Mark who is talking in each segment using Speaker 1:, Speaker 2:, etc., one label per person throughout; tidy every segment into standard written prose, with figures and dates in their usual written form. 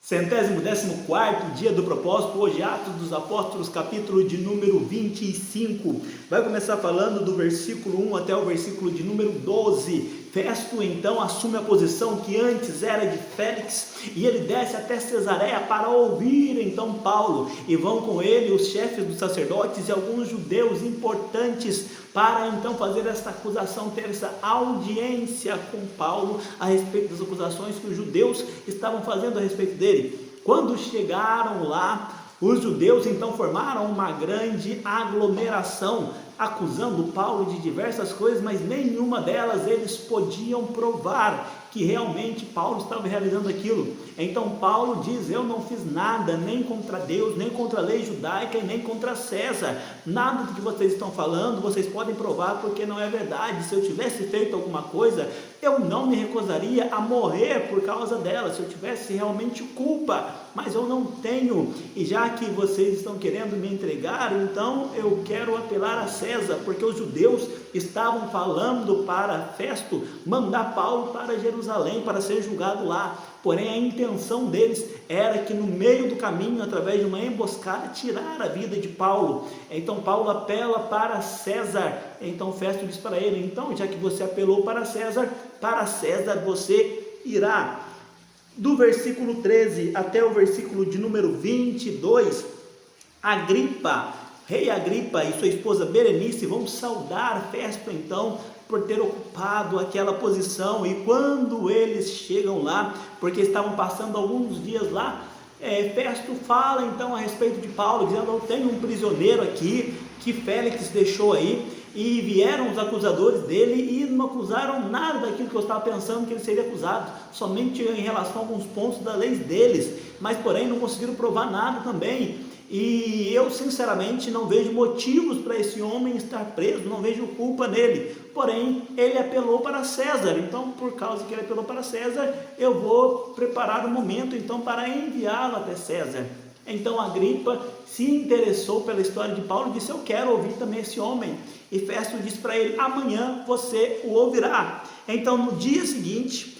Speaker 1: 114º dia do propósito, hoje Atos dos Apóstolos, capítulo de número 25. Vai começar falando do versículo 1 até o versículo de número 12. Festo então assume a posição que antes era de Félix e ele desce até Cesareia para ouvir então Paulo, e vão com ele os chefes dos sacerdotes e alguns judeus importantes para então fazer esta acusação, ter essa audiência com Paulo a respeito das acusações que os judeus estavam fazendo a respeito dele. Quando chegaram lá, os judeus então formaram uma grande aglomeração, acusando Paulo de diversas coisas, mas nenhuma delas eles podiam provar que realmente Paulo estava realizando aquilo. Então Paulo diz: eu não fiz nada, nem contra Deus, nem contra a lei judaica e nem contra César. Nada do que vocês estão falando, vocês podem provar, porque não é verdade. Se eu tivesse feito alguma coisa, eu não me recusaria a morrer por causa dela, se eu tivesse realmente culpa, mas eu não tenho. E já que vocês estão querendo me entregar, então eu quero apelar a César, porque os judeus estavam falando para Festo mandar Paulo para Jerusalém para ser julgado lá. Porém a intenção deles era que no meio do caminho, através de uma emboscada, tirar a vida de Paulo. Então Paulo apela para César. Então Festo diz para ele: então, já que você apelou para César você irá. Do versículo 13 até o versículo de número 22, Rei Agripa e sua esposa Berenice vão saudar Festo então por ter ocupado aquela posição. E quando eles chegam lá, porque estavam passando alguns dias lá, Festo fala então a respeito de Paulo, dizendo: eu tenho um prisioneiro aqui que Félix deixou aí. E vieram os acusadores dele e não acusaram nada daquilo que eu estava pensando que ele seria acusado, somente em relação a alguns pontos da lei deles, mas porém não conseguiram provar nada também. E eu sinceramente não vejo motivos para esse homem estar preso, não vejo culpa nele. Porém ele apelou para César, então por causa que ele apelou para César, eu vou preparar um momento então para enviá-lo até César. Então Agripa se interessou pela história de Paulo e disse: eu quero ouvir também esse homem. E Festo disse para ele: amanhã você o ouvirá. Então no dia seguinte,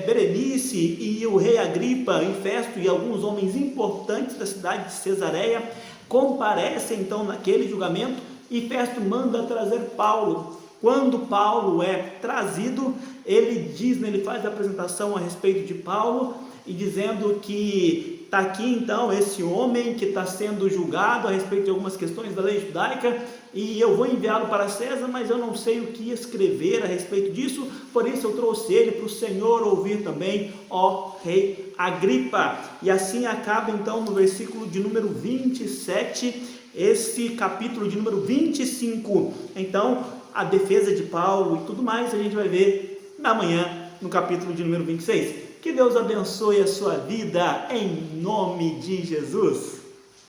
Speaker 1: Berenice e o rei Agripa e Festo e alguns homens importantes da cidade de Cesareia comparecem então naquele julgamento, e Festo manda trazer Paulo. Quando Paulo é trazido, ele faz a apresentação a respeito de Paulo, e dizendo que está aqui então esse homem que está sendo julgado a respeito de algumas questões da lei judaica, e eu vou enviá-lo para César, mas eu não sei o que escrever a respeito disso, por isso eu trouxe ele para o Senhor ouvir também, ó rei Agripa. E assim acaba então no versículo de número 27, esse capítulo de número 25. Então a defesa de Paulo e tudo mais a gente vai ver amanhã no capítulo de número 26. Que Deus abençoe a sua vida, em nome de Jesus.